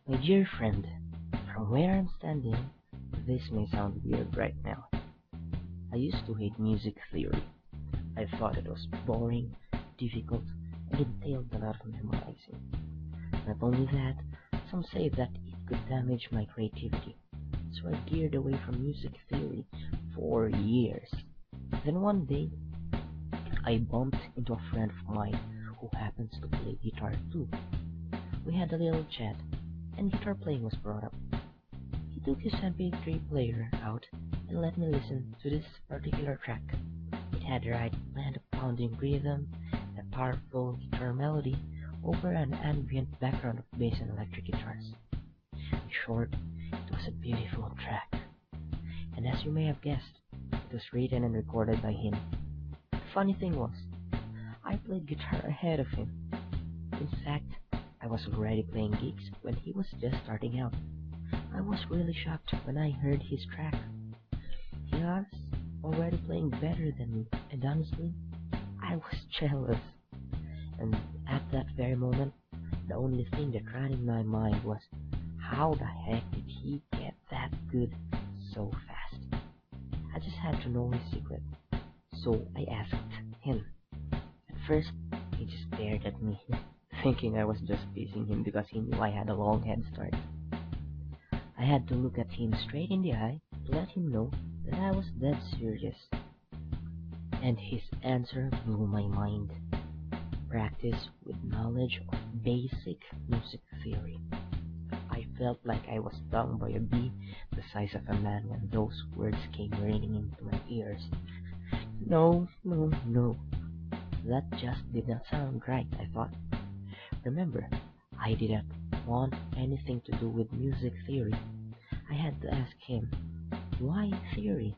My dear friend, from where I'm standing, this may sound weird right now. I used to hate music theory. I thought it was boring, difficult, and entailed a lot of memorizing. Not only that, some say that it could damage my creativity, so I geared away from music theory for years. Then one day, I bumped into a friend of mine who happens to play guitar too. We had a little chat, and guitar playing was brought up. He took his MP3 player out and let me listen to this particular track. It had the right blend of pounding rhythm and a powerful guitar melody over an ambient background of bass and electric guitars. In short, it was a beautiful track. And as you may have guessed, it was written and recorded by him. The funny thing was, I played guitar ahead of him. In fact, I was already playing gigs when he was just starting out. I was really shocked when I heard his track. He was already playing better than me, and honestly, I was jealous. And at that very moment, the only thing that ran in my mind was, how the heck did he get that good so fast? I just had to know his secret, so I asked him. At first, he just stared at me, thinking I was just teasing him because he knew I had a long head start. I had to look at him straight in the eye to let him know that I was dead serious. And his answer blew my mind. Practice with knowledge of basic music theory. I felt like I was stung by a bee the size of a man when those words came raining into my ears. No, no, no. That just did not sound right, I thought. Remember, I didn't want anything to do with music theory. I had to ask him, why theory?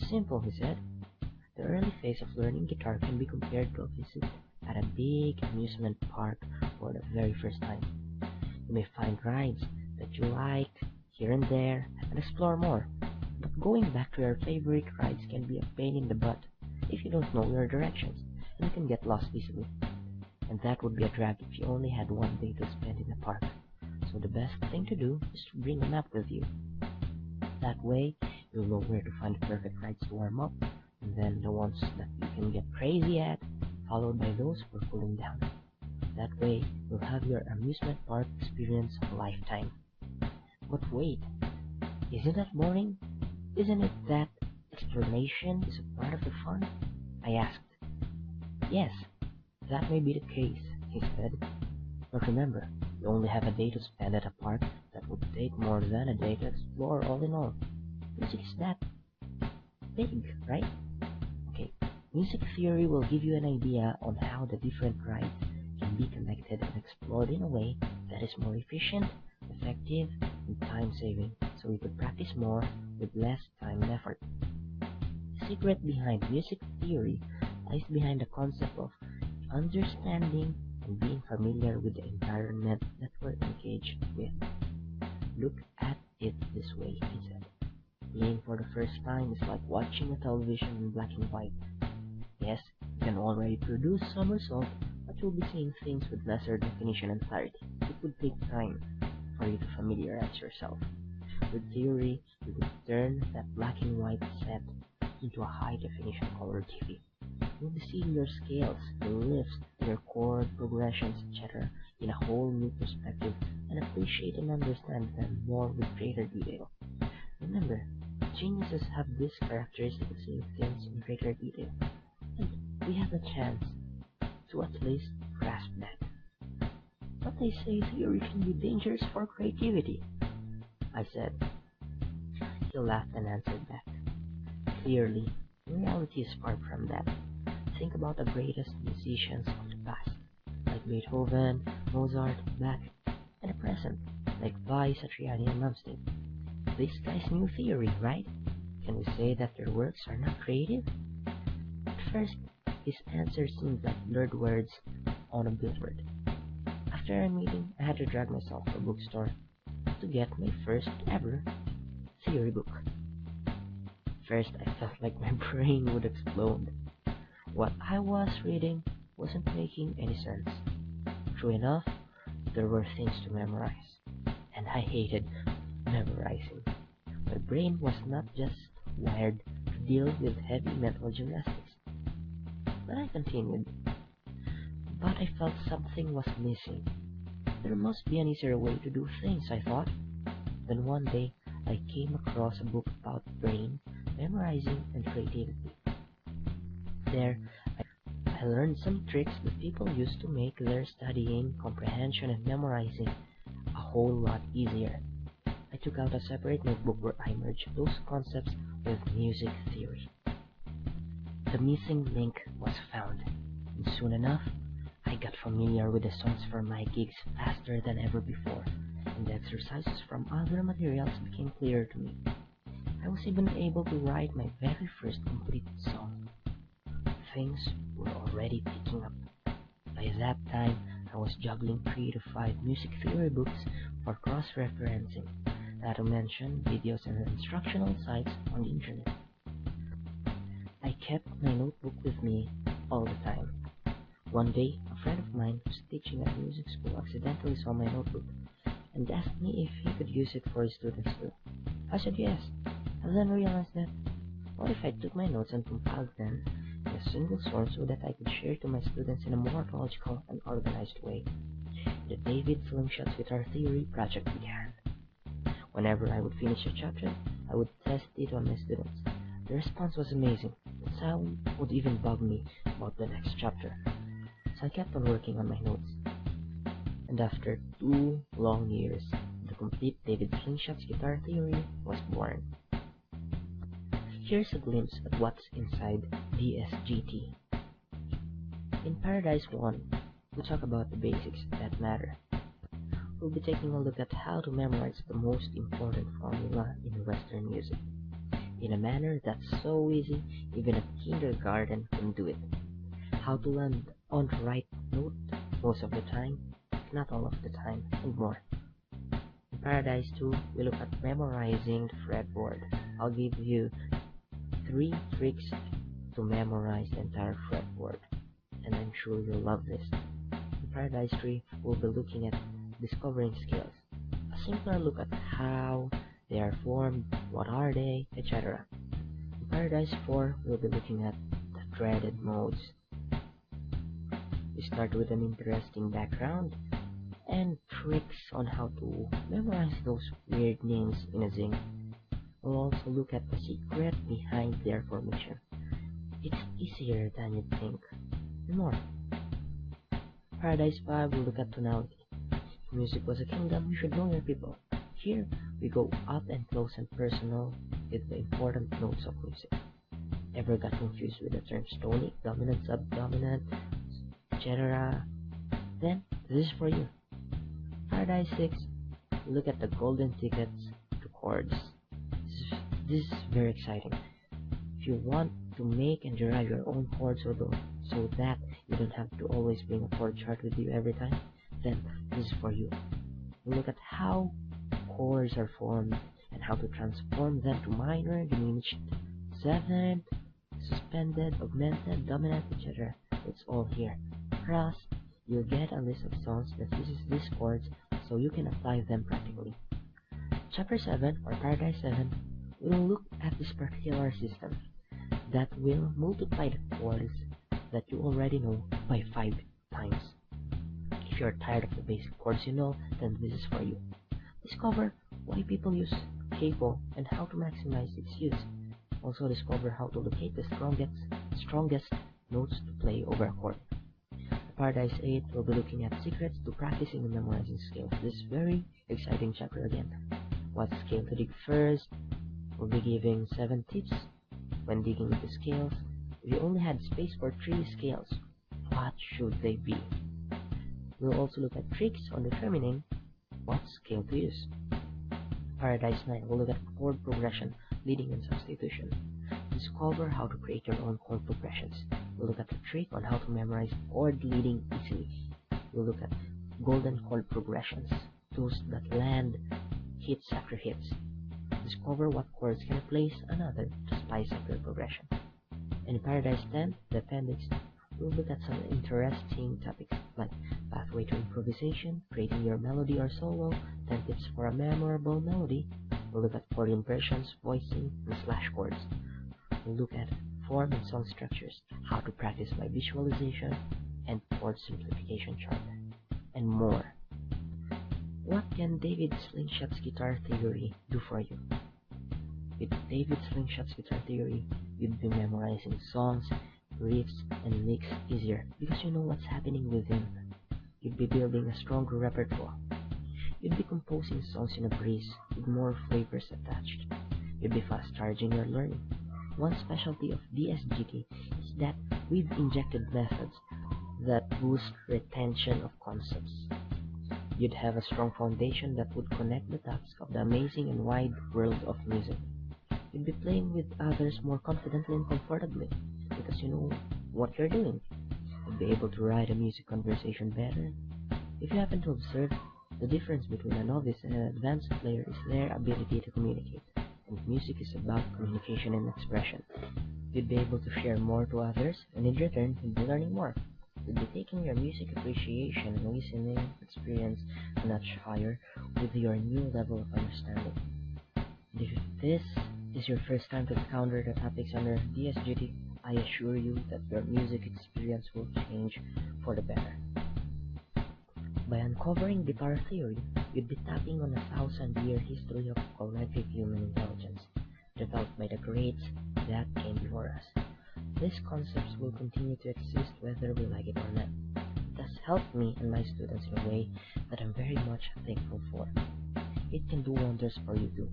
Simple, he said. The early phase of learning guitar can be compared to a visit at a big amusement park for the very first time. You may find rides that you like here and there and explore more. But going back to your favorite rides can be a pain in the butt if you don't know your directions, and you can get lost easily. And that would be a drag if you only had one day to spend in the park. So the best thing to do is to bring a map with you. That way, you'll know where to find the perfect rides to warm up, and then the ones that you can get crazy at, followed by those for cooling down. That way, you'll have your amusement park experience of a lifetime. But wait, isn't that boring? Isn't it that exploration is a part of the fun? I asked. Yes, that may be the case, he said. But remember, you only have a day to spend at a park that would take more than a day to explore all in all. Music is that big, right? Okay, music theory will give you an idea on how the different rides can be connected and explored in a way that is more efficient, effective, and time-saving, so you could practice more with less time and effort. The secret behind music theory lies behind the concept of understanding and being familiar with the environment that we're engaged with. Look at it this way, he said. Playing for the first time is like watching a television in black and white. Yes, you can already produce some result, but you'll be seeing things with lesser definition and clarity. It would take time for you to familiarize yourself. With theory, you could turn that black and white set into a high definition color TV. You'll be seeing your scales, your lifts, your chord progressions, etc. in a whole new perspective and appreciate and understand them more with greater detail. Remember, geniuses have this characteristic of seeing things in greater detail, and we have a chance to at least grasp that. But they say theory can be dangerous for creativity, I said. He laughed and answered back. Clearly, reality is far from that. Think about the greatest musicians of the past, like Beethoven, Mozart, Bach, and the present, like Vi, Satriani, and Malmsteen. These guys knew theory, right? Can we say that their works are not creative? At first, his answer seemed like blurred words on a billboard. After our meeting, I had to drag myself to a bookstore to get my first ever theory book. First, I felt like my brain would explode. What I was reading wasn't making any sense. True enough, there were things to memorize. and I hated memorizing. My brain was not just wired to deal with heavy mental gymnastics. But I continued. But I felt something was missing. There must be an easier way to do things, I thought. Then one day, I came across a book about brain, memorizing, and creativity. There, I learned some tricks that people use to make their studying, comprehension, and memorizing a whole lot easier. I took out a separate notebook where I merged those concepts with music theory. The missing link was found, and soon enough, I got familiar with the songs for my gigs faster than ever before, and the exercises from other materials became clearer to me. I was even able to write my very first complete song. Things were already picking up. By that time, I was juggling 3 to 5 music theory books for cross-referencing, not to mention videos and instructional sites on the internet. I kept my notebook with me all the time. One day, a friend of mine who's teaching at music school accidentally saw my notebook and asked me if he could use it for his students too. I said yes, and then realized that what if I took my notes and compiled them in a single source so that I could share to my students in a more logical and organized way? The David Slingshots Guitar Theory project began. Whenever I would finish a chapter, I would test it on my students. The response was amazing, and some would even bug me about the next chapter. So I kept on working on my notes. And after 2 long years, the complete David Slingshots Guitar Theory was born. Here's a glimpse at what's inside DSGT. In Paradise 1, we talk about the basics that matter. We'll be taking a look at how to memorize the most important formula in Western music, in a manner that's so easy, even a kindergarten can do it. How to land on the right note most of the time, not all of the time, and more. In Paradise 2, we look at memorizing the fretboard. I'll give you 3 tricks to memorize the entire fretboard, and I'm sure you'll love this. In Paradise 3, we'll be looking at discovering scales, a simpler look at how they are formed, what are they, etc. In Paradise 4, we'll be looking at the dreaded modes. We start with an interesting background and tricks on how to memorize those weird names in a zing. We'll also look at the secret behind their formation. It's easier than you'd think, and more. Paradise 5 will look at tonality. If music was a kingdom, you should know your people. Here, we go up and close and personal with the important notes of music. Ever got confused with the terms tonic, dominant, subdominant, etc.? Then, this is for you. Paradise 6, look at the golden tickets to chords. This is very exciting. If you want to make and derive your own chords so that you don't have to always bring a chord chart with you every time, then this is for you. We'll look at how chords are formed and how to transform them to minor, diminished, seventh, suspended, augmented, dominant, etc. It's all here. Plus, you'll get a list of songs that uses these chords so you can apply them practically. Chapter 7, or Paradise 7, will look at this particular system that will multiply the chords that you already know by 5 times. If you're tired of the basic chords you know, then this is for you. Discover why people use capo and how to maximize its use. Also discover how to locate the strongest notes to play over a chord. Paradise 8 will be looking at secrets to practicing and memorizing scales. This very exciting chapter again. What scale to dig first? We'll be giving 7 tips when digging into scales. If you only had space for 3 scales, what should they be? We'll also look at tricks on determining what scale to use. Paradise 9 will look at chord progression, leading and substitution. Discover how to create your own chord progressions. We'll look at a trick on how to memorize chord leading easily. We'll look at golden chord progressions, those that land hits after hits. Discover what chords can replace another to spice up your progression. And in Paradise 10, the appendix, We'll look at some interesting topics like pathway to improvisation, creating your melody or solo, 10 tips for a memorable melody. We'll look at chord impressions, voicing, and slash chords. We'll look at form and song structures, how to practice by visualization, and chord simplification chart, and more. What can David Slingshot's guitar theory do for you? With David Slingshot's guitar theory, you'd be memorizing songs, riffs, and licks easier because you know what's happening within. You'd be building a stronger repertoire. You'd be composing songs in a breeze with more flavors attached. You'd be fast charging your learning. One specialty of DSGT is that we've injected methods that boost retention of concepts. You'd have a strong foundation that would connect the dots of the amazing and wide world of music. You'd be playing with others more confidently and comfortably because you know what you're doing. You'd be able to ride a music conversation better. If you happen to observe, the difference between a novice and an advanced player is their ability to communicate, and music is about communication and expression. You'd be able to share more to others, and in return, you'd be learning more. You'd be taking your music appreciation and listening experience a notch higher with your new level of understanding. If this is your first time to encounter the topics under DSGT, I assure you that your music experience will change for the better. By uncovering guitar theory, you'd be tapping on a 1,000-year history of collective human intelligence, developed by the greats that came before us. These concepts will continue to exist whether we like it or not. It has helped me and my students in a way that I'm very much thankful for. It can do wonders for you too.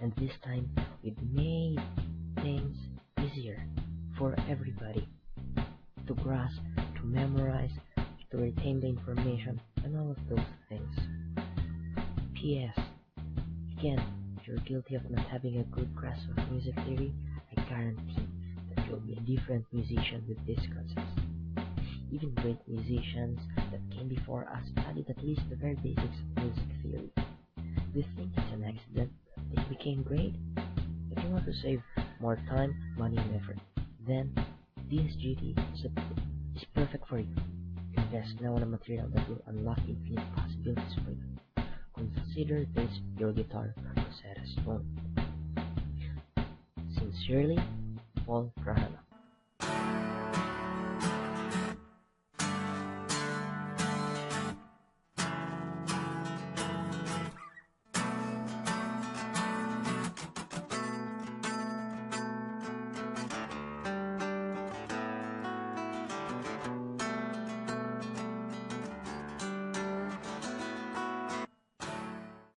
And this time, we've made things easier for everybody to grasp, to memorize, to retain the information, and all of those things. P.S. Again, if you're guilty of not having a good grasp of music theory, I guarantee that you'll be a different musician with these concepts. Even great musicians that came before us studied at least the very basics of music theory. Do you think it's an accident that you became great? If you want to save more time, money, and effort, then DSGT is perfect for you. Invest now in a material that will unlock infinite possibilities for you. Consider this your guitar Rosetta Stone. Sincerely, Paul Grahana.